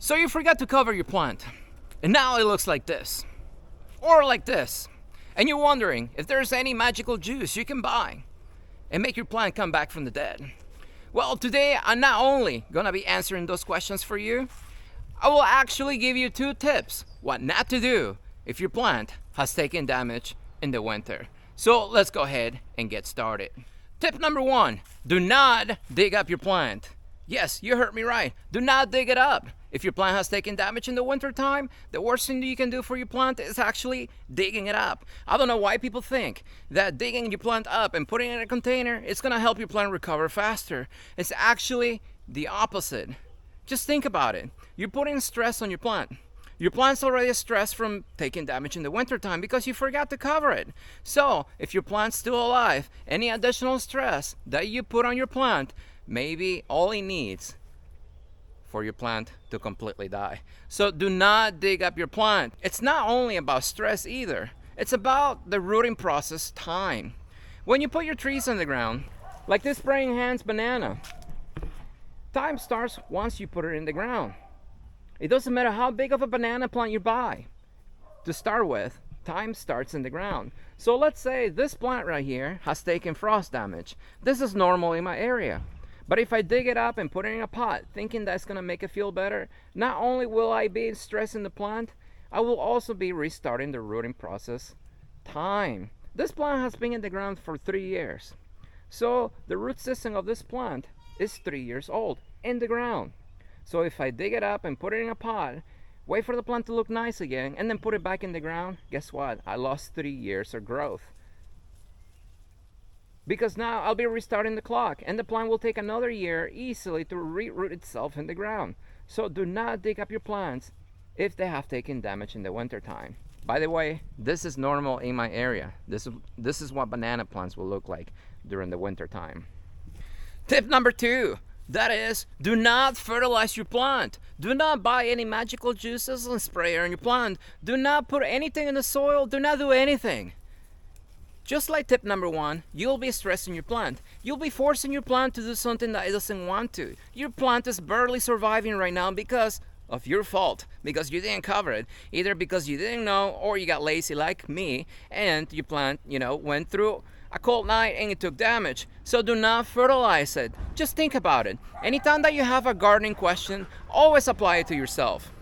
So you forgot to cover your plant, and now it looks like this, or like this, and you're wondering if there's any magical juice you can buy and make your plant come back from the dead. Well, today I'm not only gonna be answering those questions for you, I will actually give you 2 tips what not to do if your plant has taken damage in the winter. So let's go ahead and get started. Tip number 1, do not dig up your plant. Yes, you heard me right. Do not dig it up. If your plant has taken damage in the winter time, the worst thing you can do for your plant is actually digging it up. I don't know why people think that digging your plant up and putting it in a container is gonna help your plant recover faster. It's actually the opposite. Just think about it. You're putting stress on your plant. Your plant's already stressed from taking damage in the winter time because you forgot to cover it. So if your plant's still alive, any additional stress that you put on your plant, maybe all it needs for your plant to completely die. So do not dig up your plant. It's not only about stress either. It's about the rooting process time. When you put your trees in the ground, like this praying hands banana, time starts once you put it in the ground. It doesn't matter how big of a banana plant you buy. To start with, time starts in the ground. So let's say this plant right here has taken frost damage. This is normal in my area. But if I dig it up and put it in a pot, thinking that's gonna make it feel better, not only will I be stressing the plant, I will also be restarting the rooting process time. This plant has been in the ground for 3 years. So the root system of this plant is 3 years old in the ground. So if I dig it up and put it in a pot, wait for the plant to look nice again, and then put it back in the ground, guess what? I lost 3 years of growth. Because now I'll be restarting the clock, and the plant will take another year easily to re-root itself in the ground. So do not dig up your plants if they have taken damage in the winter time. By the way, this is normal in my area. This is what banana plants will look like during the winter time. Tip number 2, that is, do not fertilize your plant. Do not buy any magical juices and spray on your plant. Do not put anything in the soil. Do not do anything. Just like tip number 1, you'll be stressing your plant. You'll be forcing your plant to do something that it doesn't want to. Your plant is barely surviving right now because of your fault, because you didn't cover it, either because you didn't know or you got lazy like me and your plant, went through a cold night and it took damage. So do not fertilize it. Just think about it. Anytime that you have a gardening question, always apply it to yourself.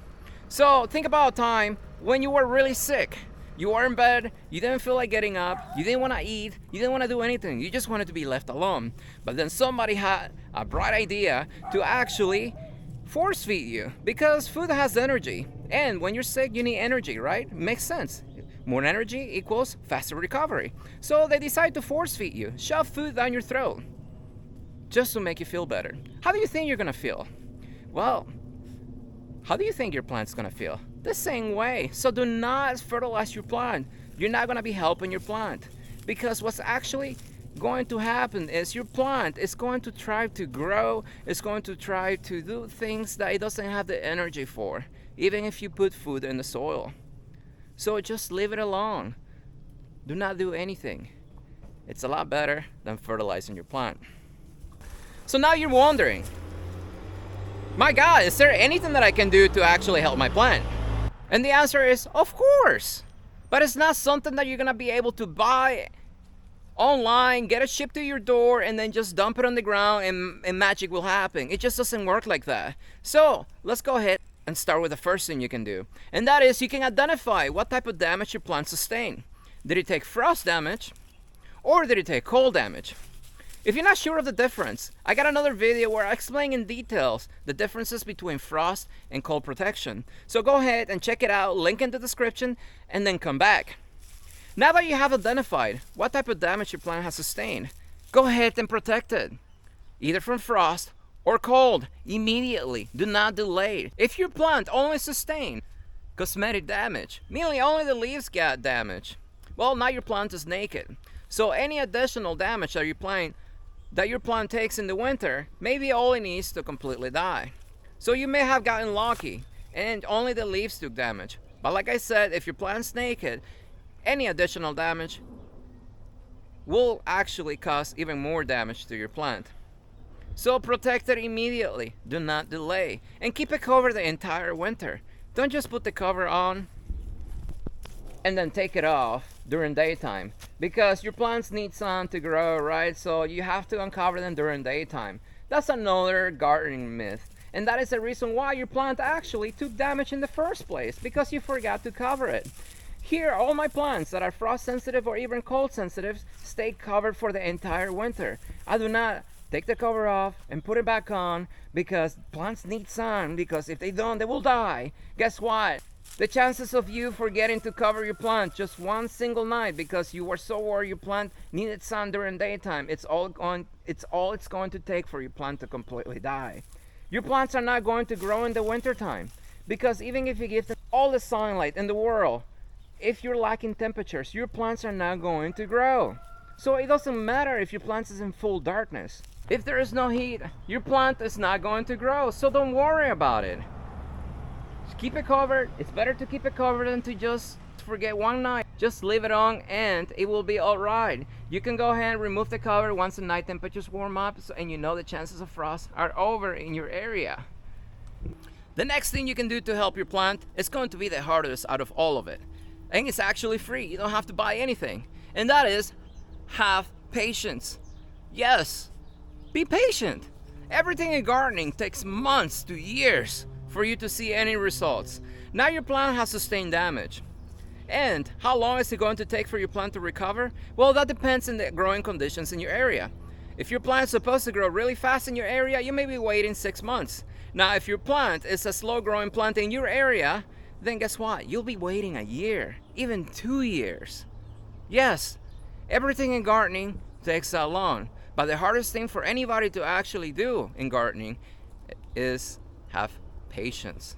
So think about a time when you were really sick. You were in bed, you didn't feel like getting up, you didn't want to eat, you didn't want to do anything, you just wanted to be left alone. But then somebody had a bright idea to actually force feed you, because food has energy. And when you're sick, you need energy, right? Makes sense. More energy equals faster recovery. So they decide to force feed you, shove food down your throat, just to make you feel better. How do you think you're gonna feel? Well, how do you think your plant's gonna feel? The same way. So do not fertilize your plant. You're not gonna be helping your plant, because what's actually going to happen is your plant is going to try to grow, it's going to try to do things that it doesn't have the energy for, even if you put food in the soil. So just leave it alone. Do not do anything. It's a lot better than fertilizing your plant. So now you're wondering, my God, is there anything that I can do to actually help my plant? And the answer is, of course. But it's not something that you're gonna be able to buy online, get it shipped to your door, and then just dump it on the ground and magic will happen. It just doesn't work like that. So let's go ahead and start with the first thing you can do. And that is, you can identify what type of damage your plant sustained. Did it take frost damage, or did it take cold damage? If you're not sure of the difference, I got another video where I explain in details the differences between frost and cold protection. So go ahead and check it out, link in the description, and then come back. Now that you have identified what type of damage your plant has sustained, go ahead and protect it, either from frost or cold, immediately. Do not delay. If your plant only sustained cosmetic damage, meaning only the leaves got damage, well, now your plant is naked. So any additional damage that your plant takes in the winter may be all it needs to completely die. So you may have gotten lucky and only the leaves took damage. But like I said, if your plant's naked, any additional damage will actually cause even more damage to your plant. So protect it immediately. Do not delay. And keep it covered the entire winter. Don't just put the cover on and then take it off during daytime, because your plants need sun to grow, right? So you have to uncover them during daytime. That's another gardening myth, and that is the reason why your plant actually took damage in the first place, because you forgot to cover it. Here, all my plants that are frost sensitive or even cold sensitive stay covered for the entire winter. I do not take the cover off and put it back on, because plants need sun, because if they don't, they will die. Guess what? The chances of you forgetting to cover your plant just one single night because you were so worried your plant needed sun during daytime, it's all it's going to take for your plant to completely die. Your plants are not going to grow in the wintertime, because even if you give them all the sunlight in the world, if you're lacking temperatures, your plants are not going to grow. So it doesn't matter if your plant is in full darkness. If there is no heat, your plant is not going to grow, so don't worry about it. Just keep it covered. It's better to keep it covered than to just forget one night. Just leave it on and it will be alright. You can go ahead and remove the cover once the night temperatures warm up, and you know the chances of frost are over in your area. The next thing you can do to help your plant is going to be the hardest out of all of it. And it's actually free. You don't have to buy anything. And that is, have patience. Yes, be patient. Everything in gardening takes months to years for you to see any results. Now your plant has sustained damage. And how long is it going to take for your plant to recover? Well, that depends on the growing conditions in your area. If your plant is supposed to grow really fast in your area, you may be waiting 6 months. Now, if your plant is a slow growing plant in your area, then guess what? You'll be waiting a year, even 2 years. Yes, everything in gardening takes that long. But the hardest thing for anybody to actually do in gardening is have patience.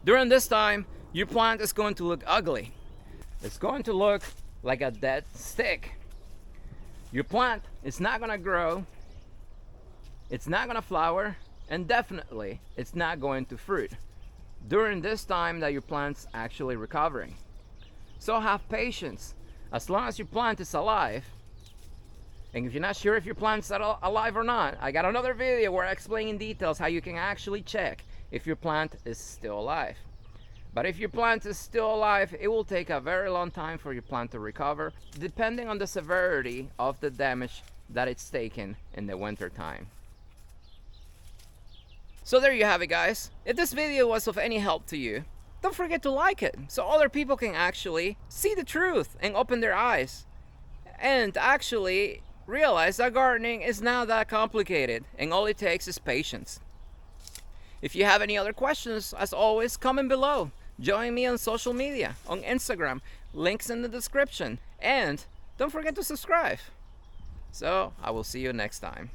During this time, your plant is going to look ugly. It's going to look like a dead stick. Your plant is not going to grow. It's not going to flower. And definitely, it's not going to fruit during this time that your plant's actually recovering. So have patience. As long as your plant is alive, and if you're not sure if your plant's alive or not, I got another video where I explain in details how you can actually check if your plant is still alive. But if your plant is still alive, it will take a very long time for your plant to recover, depending on the severity of the damage that it's taken in the winter time. So there you have it, guys. If this video was of any help to you, don't forget to like it so other people can actually see the truth and open their eyes and actually realize that gardening is not that complicated and all it takes is patience. If you have any other questions, as always, comment below. Join me on social media, on Instagram, links in the description, and don't forget to subscribe. So I will see you next time.